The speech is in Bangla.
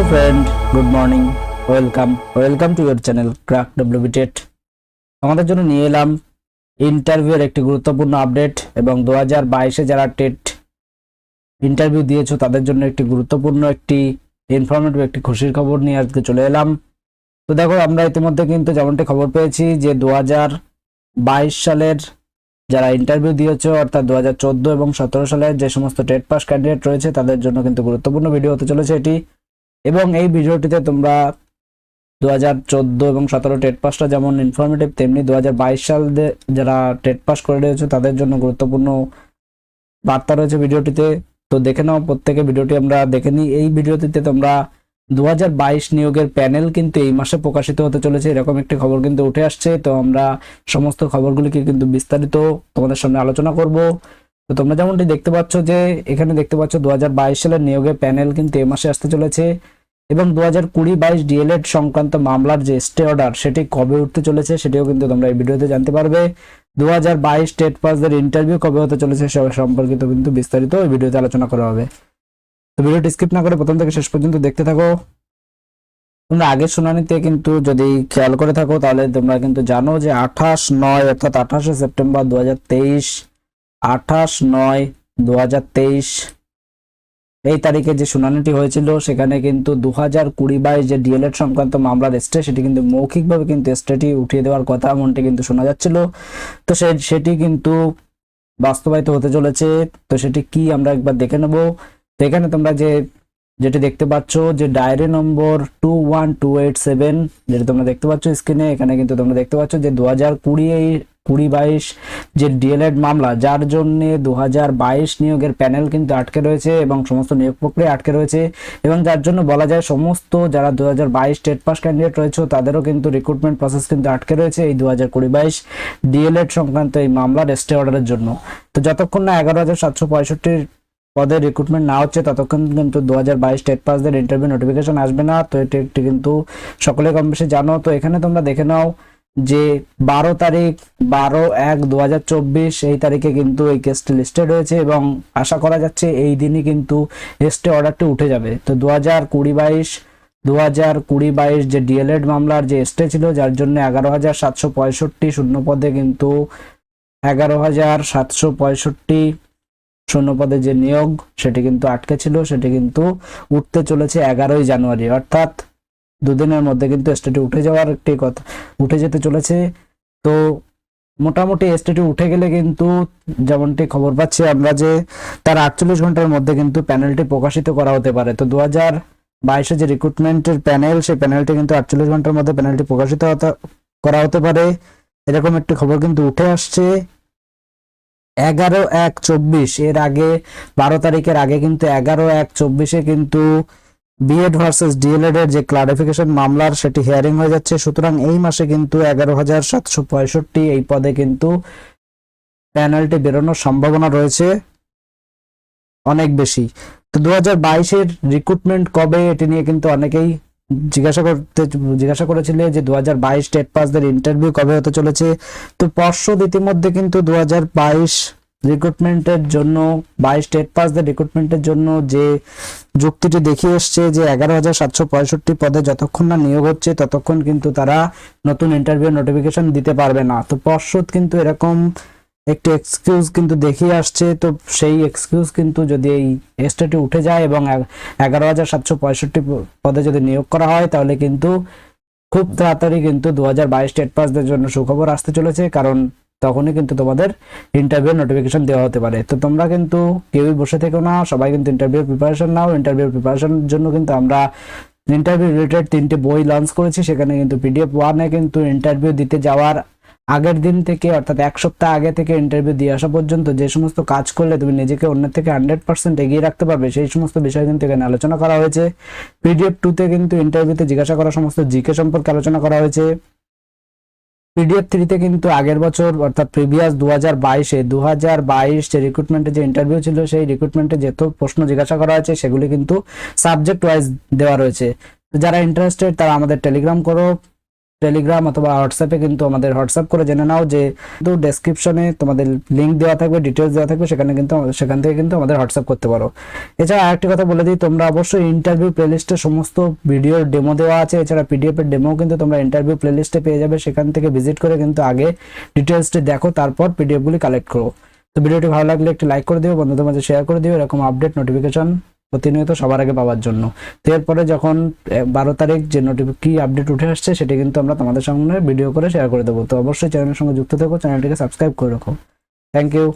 Friend, good morning. Welcome to your channel crack WBTET. আমাদের জন্য নিয়ে এলাম ইন্টারভিউর একটি গুরুত্বপূর্ণ আপডেট এবং 2022-এ যারা টেট ইন্টারভিউ দিয়েছো তাদের জন্য একটি গুরুত্বপূর্ণ একটি ইনফরমেটিভ একটি খুশির খবর নিয়ে আজকে চলে এলাম। তো দেখো, আমরা ইতিমধ্যে কিন্তু যেমনটি খবর পেয়েছি যে 2022 সালের যারা ইন্টারভিউ দিয়েছো, অর্থাৎ 2014 এবং 17 সালের যে সমস্ত টেট পাস ক্যান্ডিডেট রয়েছে তাদের জন্য কিন্তু গুরুত্বপূর্ণ ভিডিও হতে চলেছে এটি। এবং এই ভিডিওটিতে তোমরা 2014 এবং 17 টেট পাসটা যেমন ইনফরমেটিভ, তেমনি 2022 সাল যারা টেট পাস করে রয়েছে তাদের জন্য গুরুত্বপূর্ণ বার্তা রয়েছে ভিডিওটিতে। তো দেখে নাও, প্রত্যেকে ভিডিওটি আমরা দেখে নিই। এই ভিডিওটিতে তোমরা 2022 নিয়োগের প্যানেল কিন্তু এই মাসে প্রকাশিত হতে চলেছে, এরকম একটি খবর কিন্তু উঠে আসছে। তো আমরা সমস্ত খবরগুলিকে কিন্তু বিস্তারিত তোমাদের সামনে আলোচনা করব। তো তোমরা যেমনটি দেখতে পাচ্ছ যে এখানে দেখতে পাচ্ছ 2022 সালের নিয়োগের প্যানেল কিন্তু এই মাসে আসতে চলেছে এবং 2020-22 ডিএলএড সংক্রান্ত মামলার যে স্টে অর্ডার সেটি কবে উঠতে চলেছে সেটিও কিন্তু তোমরা এই ভিডিওতে জানতে পারবে। 2022 টেট পাসদের ইন্টারভিউ কবে হতে চলেছে সে সম্পর্কিত কিন্তু বিস্তারিত এই ভিডিওতে আলোচনা করা হবে। তো ভিডিওটি স্কিপ না করে প্রথম থেকে শেষ পর্যন্ত দেখতে থাকো। তোমরা আগের শুনানিতে কিন্তু যদি খেয়াল করে থাকো তাহলে তোমরা কিন্তু জানো যে 28/9 অর্থাৎ 28শে সেপ্টেম্বর 2023, 28/9/2023 এই তারিখে যে শুনানিটি হয়েছিল সেখানে কিন্তু 2020-22 যে ডিএলএড সংক্রান্ত মামলার স্টে সেটি কিন্তু মৌখিকভাবে কিন্তু স্টেটি উঠিয়ে দেওয়ার কথা এমনটি কিন্তু শোনা যাচ্ছিল। তো সেটি কিন্তু বাস্তবায়িত হতে চলেছে। তো সেটি কি আমরা একবার দেখে নেব। তো এখানে তোমরা যেটি দেখতে পাচ্ছ যে ডায়েরি নম্বর 21287 যেটা তোমরা দেখতে পাচ্ছ স্ক্রিনে, এখানে কিন্তু তোমরা দেখতে পাচ্ছ যে 2020-22 যে ডিএলএড মামলা যার জন্য 2022 নিয়োগের প্যানেল কিন্তু আটকে রয়েছে এবং সমস্ত নিয়োগ প্রক্রিয়া আটকে রয়েছে এবং যার জন্য বলা যায় সমস্ত যারা 2022 টেট পাস ক্যান্ডিডেট রয়েছে তাদেরও কিন্তু রিক্রুটমেন্ট প্রসেস কিন্তু আটকে রয়েছে এই 2020-22 ডিএলএড সংক্রান্ত এই মামলার স্টে অর্ডারের জন্য। তো যতক্ষণ না 11,765 পদের রিক্রুটমেন্ট না হচ্ছে ততক্ষণ কিন্তু 2022 টেট পাসদের ইন্টারভিউ নোটিফিকেশন আসবে না। তো এটি একটি কিন্তু সকলে কম বেশি জানো। তো এখানে তোমরা দেখে নাও যে 12 তারিখ 12/1/2024 এই তারিখে কিন্তু এই কেসটি লিস্টেড হয়েছে এবং আশা করা যাচ্ছে এই দিনই কিন্তু স্টে অর্ডারটি উঠে যাবে। তো 2020-22 যে ডিএলএড মামলার যে স্টে ছিল যার জন্য 11,765 শূন্য পদে কিন্তু 11,765 শূন্য পদে যে নিয়োগ সেটি কিন্তু আটকে ছিল, সেটি কিন্তু উঠতে চলেছে 11ই জানুয়ারি, অর্থাৎ দুদিনের মধ্যে কিন্তু এসটিটি উঠে যাওয়ার একটি কথা উঠে যেতে চলেছে। তো মোটামুটি এসটিটি উঠে গেলে কিন্তু যেমনটি খবর পাচ্ছি আমরা যে তার 48 ঘন্টার মধ্যে কিন্তু প্যানেলটি প্রকাশিত করা হতে পারে। তো 2022 যে রিক্রুটমেন্টের প্যানেল সেই প্যানেলটি কিন্তু 48 ঘন্টার মধ্যে প্যানেলটি প্রকাশিত করা হতে পারে, এরকম একটি খবর কিন্তু উঠে আসছে। 11/1/24 এর আগে 12 তারিখের আগে কিন্তু 11/1/24 কিন্তু বিএড ভার্সেস ডিএলএড এর যে ক্লারিফিকেশন মামলার সেটি হিয়ারিং হয়ে যাচ্ছে। সুতরাং এই মাসে কিন্তু 11,765 এই পদে কিন্তু প্যানেলটি বেরোনোর সম্ভাবনা রয়েছে অনেক বেশি। তো 2022-এর রিক্রুটমেন্ট কবে এটি নিয়ে কিন্তু অনেকেই জিজ্ঞাসা করেছিলে যে 2022 টেট পাসদের ইন্টারভিউ কবে হতে চলেছে। তো পর্ষদ ইতিমধ্যে কিন্তু 2022 রিক্রুটমেন্টের জন্য 22 টেট পাসদের রিক্রুটমেন্টের জন্য যে যুক্তিটি দেখিয়ে এসছে যে 11,765 পদে যতক্ষণ না নিয়োগ হচ্ছে ততক্ষণ কিন্তু তারা নতুন ইন্টারভিউ নোটিফিকেশন দিতে পারবে না। তো পর্ষদ কিন্তু এরকম একটি এক্সকিউজ কিন্তু দেখিয়ে আসছে। তো সেই এক্সকিউজ কিন্তু যদি এই এসটিটি উঠে যায় এবং 11,765 পদে যদি নিয়োগ করা হয় তাহলে কিন্তু খুব তাড়াতাড়ি কিন্তু 2022 টেট পাসদের জন্য সুখবর আসতে চলেছে, কারণ তখনই কিন্তু তোমাদের ইন্টারভিউ নোটিফিকেশন দেওয়া হতে পারে। তো তোমরা কিন্তু কেউই বসে থেকো না, সবাই কিন্তু ইন্টারভিউ প্রিপারেশন নাও। ইন্টারভিউ প্রিপারেশনের জন্য কিন্তু আমরা ইন্টারভিউ রিলেটেড 3টে বই লঞ্চ করেছি, সেখানে কিন্তু PDF 1-এ কিন্তু ইন্টারভিউ দিতে যাওয়ার আগের দিন থেকে অর্থাৎ এক সপ্তাহ আগে থেকে ইন্টারভিউ দিয়ে আসা পর্যন্ত যে সমস্ত কাজ করলে তুমি নিজেকে অন্যের থেকে 100% এগিয়ে রাখতে পারবে সেই সমস্ত বিষয় কিন্তু এখানে আলোচনা করা হয়েছে। PDF 2-তে কিন্তু ইন্টারভিউতে জিজ্ঞাসা করা সমস্ত জিকে সম্পর্কে আলোচনা করা হয়েছে। PDF 3-তে কিন্তু আগের বছর অর্থাৎ প্রিভিয়াস 2022 যে রিক্রুটমেন্টের যে ইন্টারভিউ ছিল সেই রিক্রুটমেন্টে যত প্রশ্ন জিজ্ঞাসা করা হয়েছে সেগুলি কিন্তু সাবজেক্ট ওয়াইজ দেওয়া রয়েছে। যারা ইন্টারেস্টেড তারা আমাদের টেলিগ্রাম টেলিগ্রাম অথবা হোয়াটসঅ্যাপে কিন্তু আমাদের হোয়াটসঅ্যাপ করে জেনে নাও, যে কিন্তু ডেসক্রিপশনে তোমাদের লিঙ্ক দেওয়া থাকবে, ডিটেলস দেওয়া থাকবে, সেখান থেকে কিন্তু আমাদের হোয়াটসঅ্যাপ করতে পারো। এছাড়া আরেকটি কথা বলে দিই, তোমরা অবশ্যই ইন্টারভিউ প্লেলিস্টে সমস্ত ভিডিওর ডেমো দেওয়া আছে, এছাড়া পিডিএফ এর ডেমো কিন্তু তোমরা ইন্টারভিউ প্লেলিস্টে পেয়ে যাবে, সেখান থেকে ভিজিট করে কিন্তু আগে ডিটেলসটি দেখো, তারপর পিডিএফ গুলি কালেক্ট করো। তো ভিডিওটি ভালো লাগলে একটি লাইক করে দিও, বন্ধুদের মাঝে শেয়ার করে দিও, এরকম আপডেট নোটিফিকেশন প্রতিনিয়ত সবার আগে পাওয়ার জন্য। তো এরপরে যখন 12 তারিখ যে কি আপডেট উঠে আসছে সেটি কিন্তু আমরা তোমাদের সামনে ভিডিও করে শেয়ার করে দেবো। তো অবশ্যই চ্যানেলের সঙ্গে যুক্ত থেকো, চ্যানেলটিকে সাবস্ক্রাইব করে রাখো। Thank you.